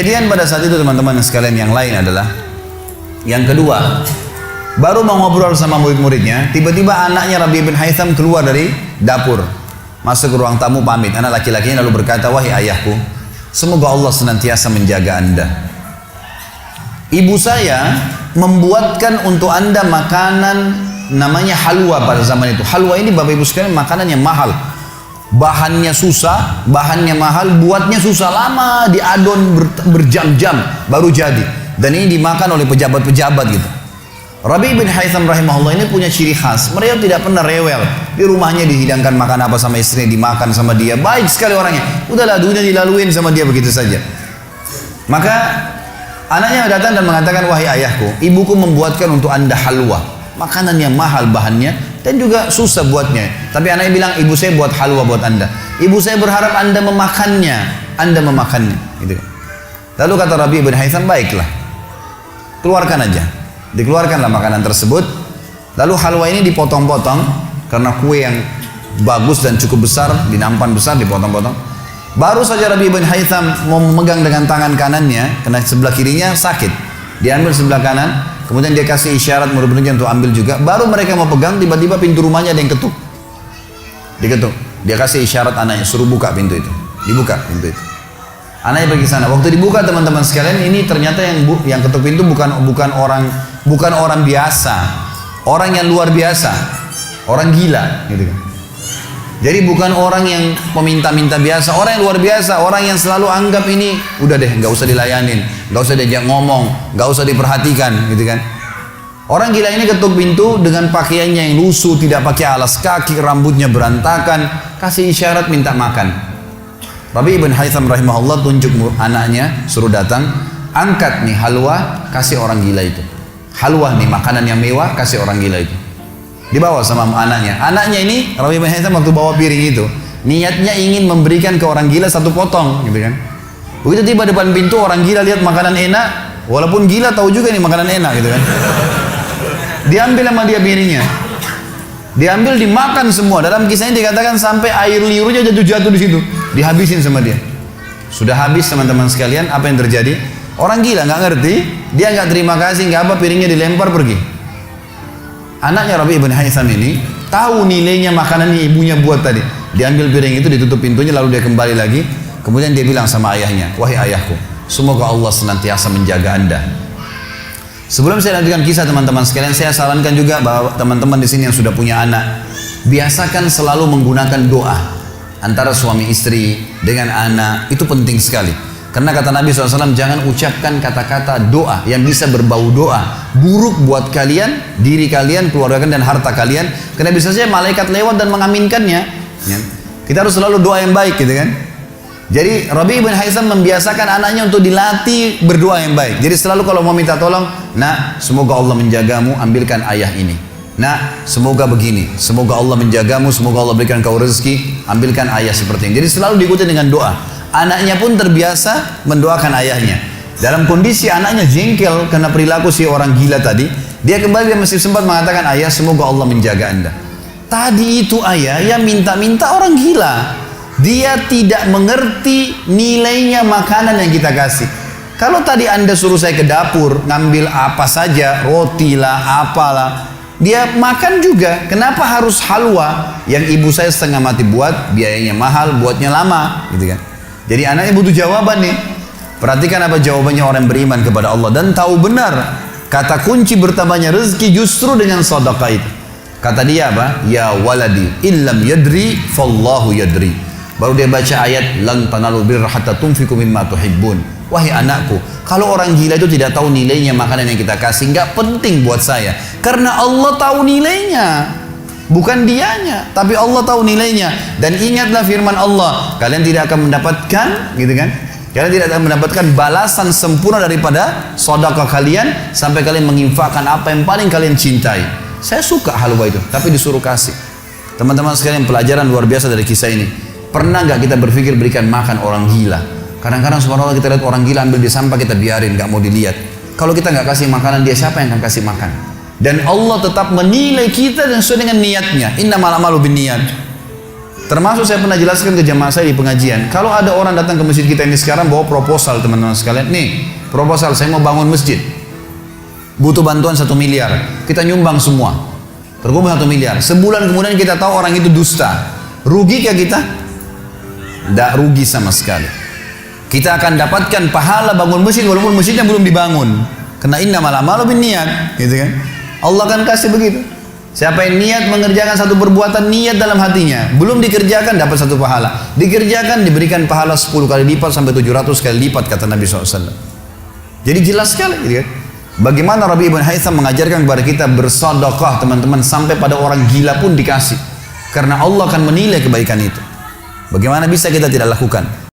Kejadian pada saat itu teman-teman sekalian yang lain adalah yang kedua, baru mau ngobrol sama murid-muridnya, tiba-tiba anaknya Rabi bin Haytham keluar dari dapur, masuk ke ruang tamu pamit. Anak laki-lakinya lalu berkata, "Wahai ayahku, semoga Allah senantiasa menjaga anda. Ibu saya membuatkan untuk anda makanan namanya halwa pada zaman itu. Halwa ini Bapak Ibu sekalian makanan yang mahal. Bahannya susah, bahannya mahal, buatnya susah, lama diadon berjam-jam baru jadi. Dan ini dimakan oleh pejabat-pejabat gitu. Rabi bin Haytham rahimahullah ini punya ciri khas. Mereka tidak pernah rewel. Di rumahnya dihidangkan makan apa sama istrinya, dimakan sama dia. Baik sekali orangnya. Udahlah, dunia dilaluin sama dia begitu saja. Maka anaknya datang dan mengatakan, "Wahai ayahku, ibuku membuatkan untuk anda halwa. Makanan yang mahal bahannya dan juga susah buatnya. Tapi anaknya bilang, ibu saya buat halwa buat anda. Ibu saya berharap anda memakannya. Anda memakannya." Gitu. Lalu kata Rabi bin Haytham, "Baiklah, keluarkan aja." Dikeluarkanlah makanan tersebut. Lalu halwa ini dipotong-potong karena kue yang bagus dan cukup besar, di nampan besar dipotong-potong. Baru saja Rabi bin Haytham mau memegang dengan tangan kanannya, karena sebelah kirinya sakit. Diambil sebelah kanan, kemudian dia kasih isyarat murid-muridnya untuk ambil juga. Baru mereka mau pegang, tiba-tiba pintu rumahnya ada yang ketuk. Diketuk. Dia kasih isyarat anaknya, suruh buka pintu itu. Dibuka pintu itu. Anaknya pergi sana. Waktu dibuka teman-teman sekalian, ini ternyata yang ketuk pintu bukan orang biasa, orang yang luar biasa, orang gila, gitu kan. Jadi bukan orang yang peminta-minta biasa, orang yang luar biasa, orang yang selalu anggap ini udah deh, nggak usah dilayanin, nggak usah diajak ngomong, nggak usah diperhatikan, gitu kan. Orang gila ini ketuk pintu dengan pakaiannya yang lusuh, tidak pakai alas kaki, rambutnya berantakan, kasih isyarat minta makan. Rabi bin Haytham rahimahullah tunjuk anaknya, suruh datang, angkat nih halwa, kasih orang gila itu. Halwa nih makanan yang mewah, kasih orang gila itu. Dibawa sama anaknya. Anaknya ini Rabi bin Haytham waktu bawa piring itu, niatnya ingin memberikan ke orang gila satu potong, gitu kan. Begitu tiba depan pintu, orang gila lihat makanan enak, walaupun gila tahu juga nih makanan enak, gitu kan. Diambil sama dia piringnya. Diambil, dimakan semua. Dalam kisahnya dikatakan sampai air liurnya jatuh-jatuh di situ, dihabisin sama dia. Sudah habis teman-teman sekalian, apa yang terjadi? Orang gila nggak ngerti, dia nggak terima kasih, nggak apa, piringnya dilempar pergi. Anaknya Rabi bin Haytham ini tahu nilainya makanan yang ibunya buat tadi. Diambil piring itu, ditutup pintunya, lalu dia kembali lagi. Kemudian dia bilang sama ayahnya, "Wahai ayahku, semoga Allah senantiasa menjaga anda." Sebelum saya lanjutkan kisah teman-teman sekalian, saya sarankan juga bahwa teman-teman di sini yang sudah punya anak, biasakan selalu menggunakan doa antara suami istri dengan anak. Itu penting sekali. Karena kata Nabi SAW, jangan ucapkan kata-kata doa yang bisa berbau doa buruk buat kalian, diri kalian, keluarga kalian, dan harta kalian. Karena bisa saja malaikat lewat dan mengaminkannya. Ya. Kita harus selalu doa yang baik, gitu kan? Jadi Rabi bin Haytham membiasakan anaknya untuk dilatih berdoa yang baik. Jadi selalu kalau mau minta tolong, "Nak, semoga Allah menjagamu, ambilkan ayah ini. Nak, semoga begini, semoga Allah menjagamu, semoga Allah berikan kau rezeki, ambilkan ayah seperti ini." Jadi selalu diikuti dengan doa. Anaknya pun terbiasa mendoakan ayahnya. Dalam kondisi anaknya jengkel karena perilaku si orang gila tadi, dia kembali, dia masih sempat mengatakan, "Ayah, semoga Allah menjaga anda." Tadi itu ayah yang minta-minta orang gila. Dia tidak mengerti nilainya makanan yang kita kasih. Kalau tadi anda suruh saya ke dapur, ngambil apa saja, roti lah, apalah, dia makan juga. Kenapa harus halwa yang ibu saya setengah mati buat, biayanya mahal, buatnya lama, gitu kan? Jadi anaknya butuh jawaban nih. Perhatikan apa jawabannya orang beriman kepada Allah dan tahu benar kata kunci bertambahnya rezeki justru dengan sedekah itu. Kata dia apa? "Ya waladi, illam yadri, fallahu yadri." Baru dia baca ayat, "Lan tanalul birra hatta tunfiqu mimma tuhibbun." Wahai anakku, kalau orang gila itu tidak tahu nilainya makanan yang kita kasih, nggak penting buat saya. Karena Allah tahu nilainya. Bukan dianya, tapi Allah tahu nilainya. Dan ingatlah firman Allah, kalian tidak akan mendapatkan, gitu kan? Kalian tidak akan mendapatkan balasan sempurna daripada sedekah kalian sampai kalian menginfakkan apa yang paling kalian cintai. Saya suka halwa itu, tapi disuruh kasih. Teman-teman sekalian, pelajaran luar biasa dari kisah ini. Pernah nggak kita berpikir berikan makan orang gila? Kadang-kadang subhanallah kita lihat orang gila ambil di sampah, kita biarin, nggak mau dilihat. Kalau kita nggak kasih makanan, dia siapa yang akan kasih makan? Dan Allah tetap menilai kita dan sesuai dengan niatnya. Innamal a'malu binniyat. Termasuk saya pernah jelaskan ke jamaah saya di pengajian, kalau ada orang datang ke masjid kita ini sekarang bawa proposal teman-teman sekalian, nih proposal saya mau bangun masjid, butuh bantuan 1 miliar, kita nyumbang semua, terkumpul 1 miliar, sebulan kemudian kita tahu orang itu dusta, rugikah kita? Tidak rugi sama sekali. Kita akan dapatkan pahala bangun masjid walaupun masjidnya belum dibangun, karena innamal a'malu binniyat, gitu kan? Allah akan kasih begitu. Siapa yang niat mengerjakan satu perbuatan, niat dalam hatinya, belum dikerjakan dapat 1 pahala, dikerjakan diberikan pahala 10 kali lipat sampai 700 kali lipat, kata Nabi SAW. Jadi jelas sekali, gitu kan? Bagaimana Rabi' ibn Haytham mengajarkan kepada kita bersedekah, teman-teman, sampai pada orang gila pun dikasih, karena Allah akan menilai kebaikan itu. Bagaimana bisa kita tidak lakukan?